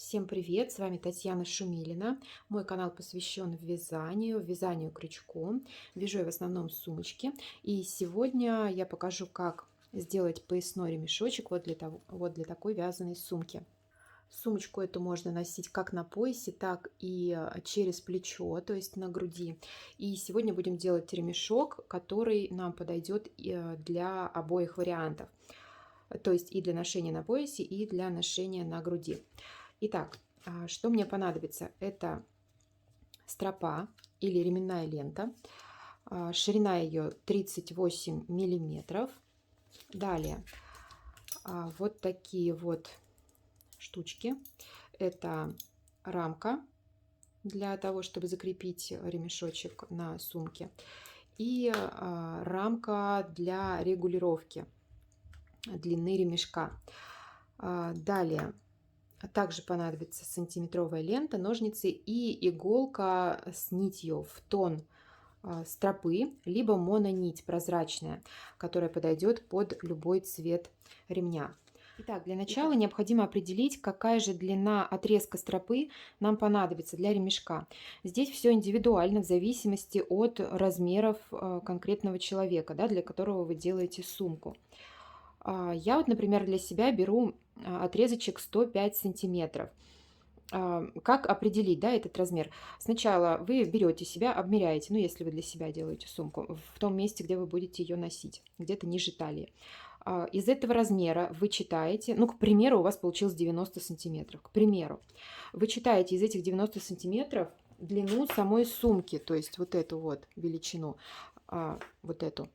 Всем привет! С вами Татьяна Шумилина. Мой канал посвящен вязанию крючком. Вяжу я в основном сумочки. И сегодня я покажу, как сделать поясной ремешочек вот для такой вязаной сумки. Сумочку эту можно носить как на поясе, так и через плечо, то есть на груди. И сегодня будем делать ремешок, который нам подойдет для обоих вариантов. То есть и для ношения на поясе, и для ношения на груди. Итак, что мне понадобится? Это стропа или ременная лента. Ширина ее 38 миллиметров. Далее вот такие вот штучки. Это рамка для того, чтобы закрепить ремешочек на сумке. И рамка для регулировки длины ремешка. Далее также понадобится сантиметровая лента, ножницы и иголка с нитью в тон стропы, либо мононить прозрачная, которая подойдет под любой цвет ремня. Итак, для начала необходимо определить, какая же длина отрезка стропы нам понадобится для ремешка. Здесь все индивидуально в зависимости от размеров конкретного человека, да, для которого вы делаете сумку. Я вот, например, для себя беру отрезочек 105 сантиметров. Как определить, да, этот размер? Сначала вы берете себя, обмеряете, ну, если вы для себя делаете сумку, в том месте, где вы будете ее носить, где-то ниже талии. Из этого размера вы читаете, ну, к примеру, у вас получилось 90 сантиметров, к примеру. Вы читаете из этих 90 сантиметров длину самой сумки, то есть вот эту вот величину, вот эту.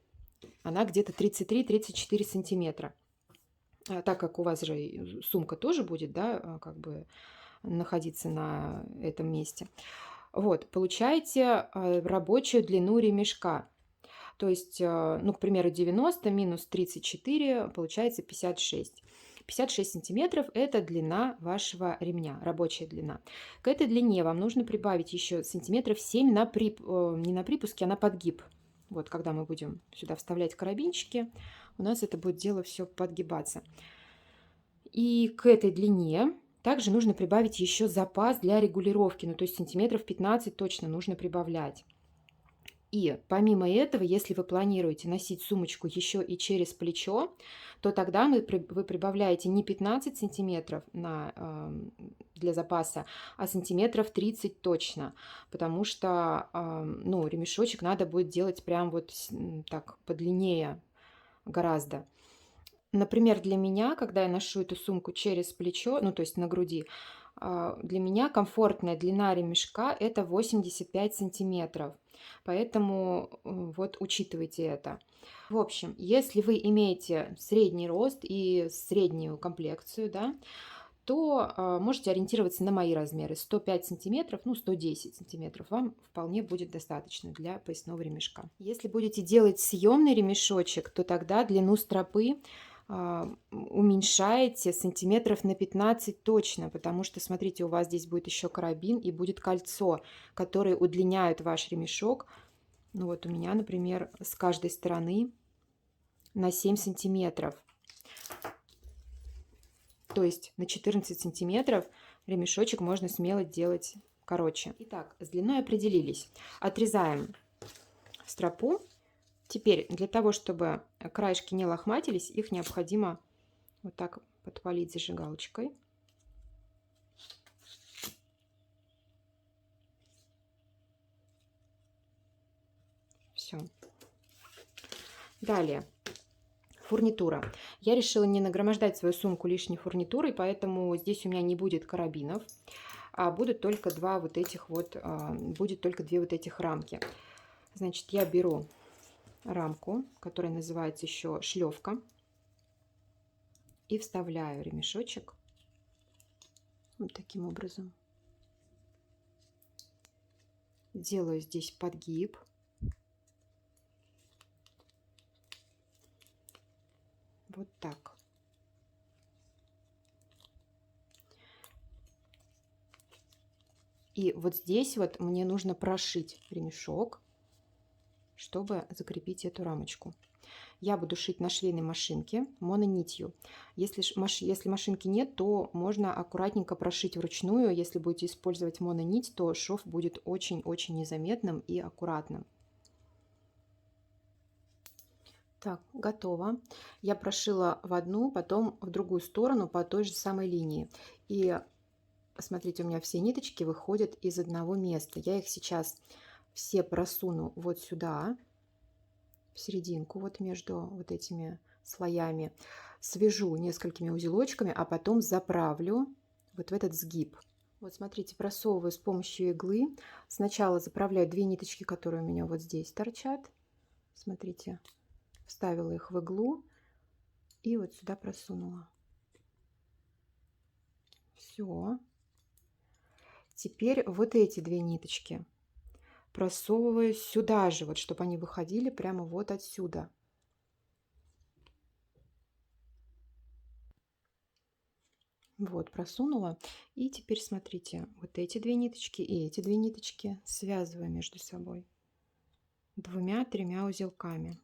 Она где-то 33-34 сантиметра. Так как у вас же сумка тоже будет, да, как бы находиться на этом месте. Вот, получаете рабочую длину ремешка. То есть, ну, к примеру, 90 минус 34 получается 56. 56 сантиметров – это длина вашего ремня, рабочая длина. К этой длине вам нужно прибавить еще сантиметров 7 не на припуске, а на подгиб. Вот, когда мы будем сюда вставлять карабинчики, у нас это будет дело все подгибаться. И к этой длине также нужно прибавить еще запас для регулировки, ну то есть сантиметров 15 точно нужно прибавлять. И помимо этого, если вы планируете носить сумочку еще и через плечо, то тогда вы прибавляете не 15 сантиметров для запаса, а сантиметров 30 точно, потому что ну, ремешочек надо будет делать прям вот так подлиннее гораздо. Например, для меня, когда я ношу эту сумку через плечо, ну то есть на груди, для меня комфортная длина ремешка – это 85 сантиметров. Поэтому вот учитывайте это. В общем, если вы имеете средний рост и среднюю комплекцию, да, то можете ориентироваться на мои размеры. 105 сантиметров, ну 110 сантиметров вам вполне будет достаточно для поясного ремешка. Если будете делать съемный ремешочек, то тогда длину стропы уменьшаете сантиметров на 15 точно, потому что, смотрите, у вас здесь будет еще карабин и будет кольцо, которые удлиняют ваш ремешок. Ну вот у меня, например, с каждой стороны на 7 сантиметров. То есть на 14 сантиметров ремешочек можно смело делать короче. Итак, с длиной определились. Отрезаем стропу. Теперь для того, чтобы краешки не лохматились, их необходимо вот так подпалить зажигалочкой. Все. Далее. Фурнитура. Я решила не нагромождать свою сумку лишней фурнитурой, поэтому здесь у меня не будет карабинов, а будут только будет только две вот этих рамки. Значит, я беру рамку, которая называется еще шлевка, и вставляю ремешочек вот таким образом. Делаю здесь подгиб. Вот так. И вот здесь вот мне нужно прошить ремешок, чтобы закрепить эту рамочку. Я буду шить на швейной машинке мононитью. Если машинки нет, то можно аккуратненько прошить вручную. Если будете использовать мононить, то шов будет очень-очень незаметным и аккуратным. Так, готово. Я прошила в одну, потом в другую сторону по той же самой линии. И смотрите, у меня все ниточки выходят из одного места. Я их сейчас все просуну вот сюда, в серединку, вот между вот этими слоями. Свяжу несколькими узелочками, а потом заправлю вот в этот сгиб. Вот смотрите, просовываю с помощью иглы. Сначала заправляю 2 ниточки, которые у меня вот здесь торчат. Смотрите. Вставила их в иглу и вот сюда просунула. Все. Теперь вот эти 2 ниточки просовываю сюда же, вот чтобы они выходили прямо вот отсюда. Вот, просунула. И теперь смотрите, вот эти 2 ниточки и эти 2 ниточки связываю между собой 2-3 узелками.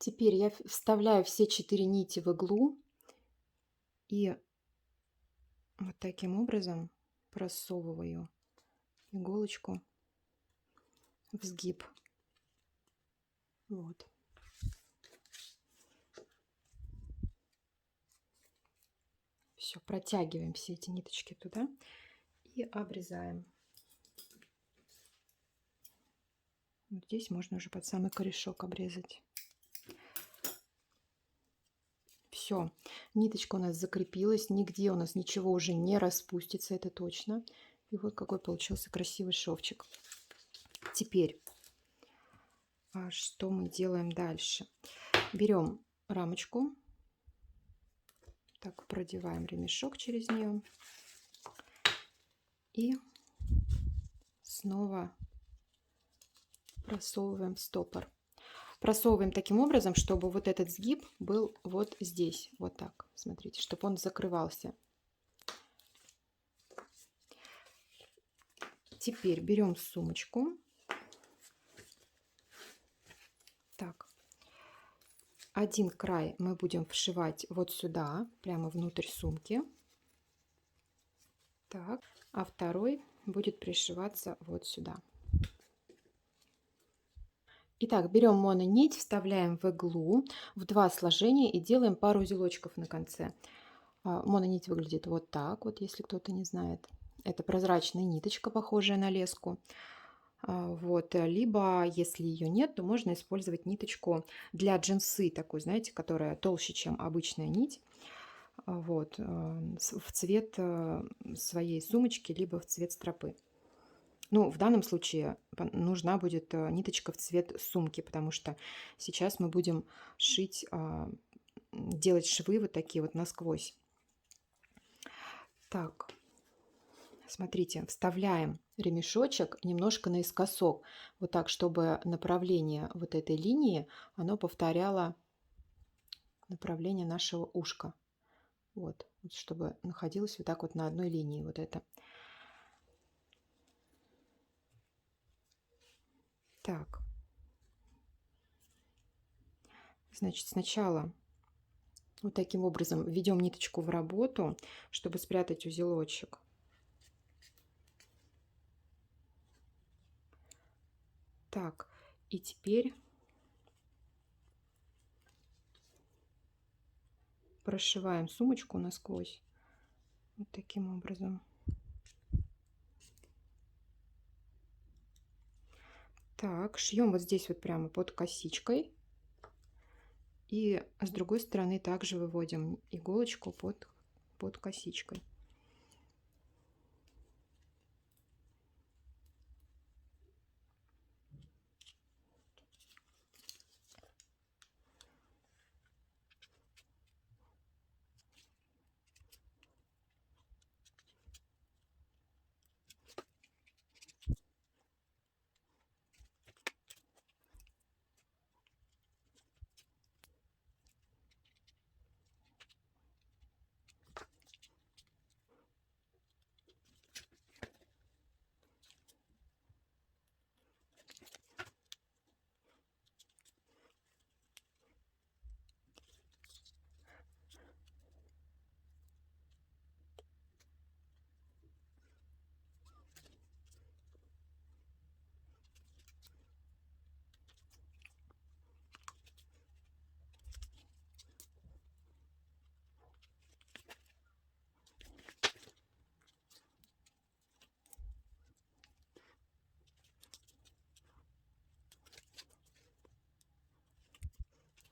Теперь я вставляю все 4 нити в иглу и вот таким образом просовываю иголочку в сгиб. Вот. Все, протягиваем все эти ниточки туда и обрезаем. Вот здесь можно уже под самый корешок обрезать. Все, ниточка у нас закрепилась, нигде у нас ничего уже не распустится, это точно. И вот какой получился красивый шовчик. Теперь, что мы делаем дальше? Берем рамочку, так продеваем ремешок через нее и снова просовываем в стопор. Просовываем таким образом, чтобы вот этот сгиб был вот здесь, вот так. Смотрите, чтобы он закрывался. Теперь берем сумочку. Так, один край мы будем вшивать вот сюда, прямо внутрь сумки. Так, а второй будет пришиваться вот сюда. Итак, берем мононить, вставляем в иглу в 2 сложения и делаем пару узелочков на конце. Мононить выглядит вот так, вот если кто-то не знает. Это прозрачная ниточка, похожая на леску. Вот. Либо, если ее нет, то можно использовать ниточку для джинсы, такую, знаете, которая толще, чем обычная нить. Вот. В цвет своей сумочки, либо в цвет стропы. Ну, в данном случае нужна будет ниточка в цвет сумки, потому что сейчас мы будем шить, делать швы вот такие вот насквозь. Так, смотрите, вставляем ремешочек немножко наискосок, вот так, чтобы направление вот этой линии, оно повторяло направление нашего ушка. Вот, чтобы находилось вот так вот на одной линии вот это. Так, значит, сначала вот таким образом введем ниточку в работу, чтобы спрятать узелочек. Так, и теперь прошиваем сумочку насквозь вот таким образом. Так, шьем вот здесь вот прямо под косичкой. И с другой стороны также выводим иголочку под косичкой.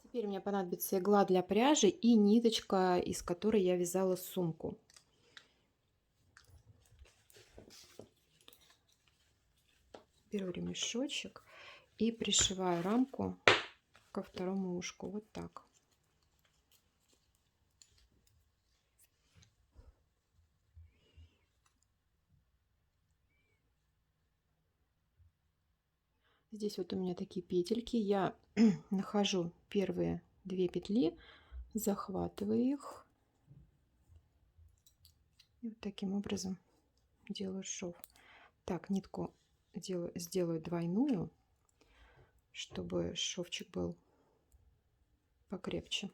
Теперь мне понадобится игла для пряжи и ниточка, из которой я вязала сумку. Беру ремешочек и пришиваю рамку ко второму ушку. Вот так. Здесь вот у меня такие петельки. Я нахожу первые 2 петли, захватываю их и вот таким образом делаю шов. Так, нитку сделаю двойную, чтобы шовчик был покрепче.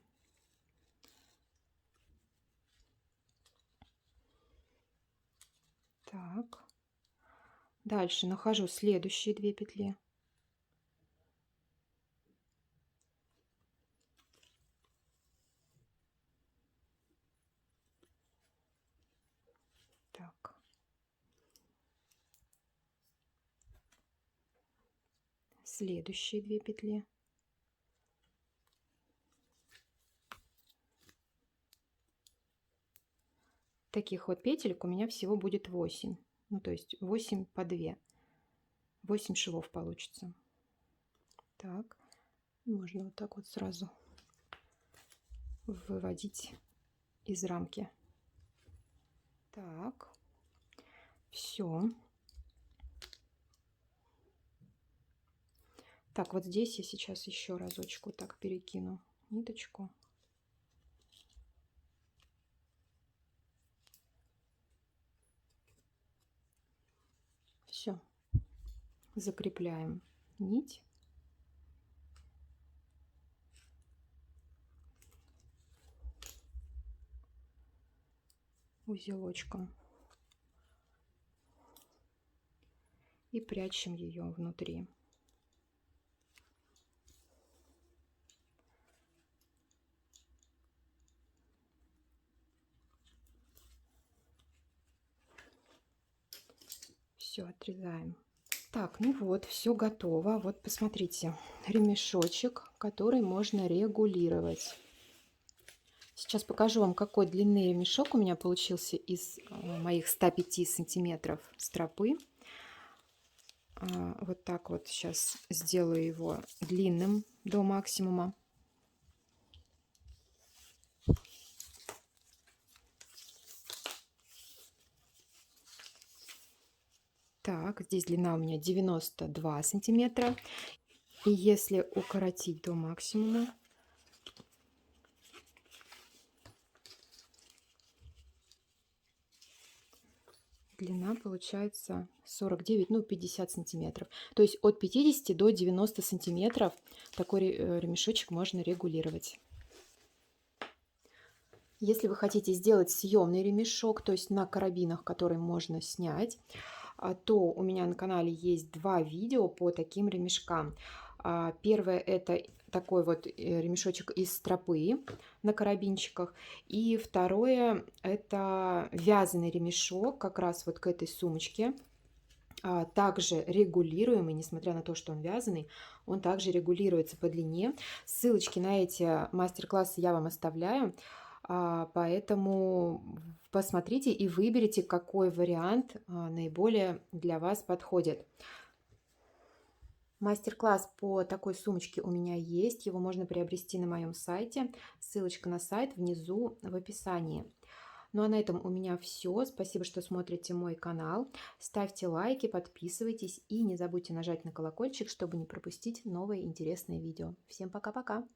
Так, дальше нахожу следующие 2 петли. Так. Следующие 2 петли. Таких вот петелек у меня всего будет 8. Ну, то есть 8 по 2. 8 швов получится. Так, можно вот так вот сразу выводить из рамки. Так, все. Так, вот здесь я сейчас еще разочек вот так перекину ниточку. Все. Закрепляем нить. Узелочком. И прячем ее внутри. Все, отрезаем. Так, ну вот, все готово. Вот посмотрите, ремешочек, который можно регулировать. Сейчас покажу вам, какой длины ремешок у меня получился из моих 105 сантиметров стропы. Вот так вот сейчас сделаю его длинным до максимума. Так, здесь длина у меня 92 сантиметра. И если укоротить до максимума, длина получается 49, ну 50 сантиметров. То есть от 50 до 90 сантиметров такой ремешочек можно регулировать. Если вы хотите сделать съемный ремешок, то есть на карабинах, который можно снять, то у меня на канале есть 2 видео по таким ремешкам. Первое — это такой вот ремешочек из стропы на карабинчиках. И второе — это вязаный ремешок как раз вот к этой сумочке. Также регулируемый, несмотря на то, что он вязаный, он также регулируется по длине. Ссылочки на эти мастер-классы я вам оставляю. Поэтому посмотрите и выберите, какой вариант наиболее для вас подходит. Мастер-класс по такой сумочке у меня есть. Его можно приобрести на моем сайте. Ссылочка на сайт внизу в описании. Ну а на этом у меня все. Спасибо, что смотрите мой канал. Ставьте лайки, подписывайтесь и не забудьте нажать на колокольчик, чтобы не пропустить новые интересные видео. Всем пока-пока!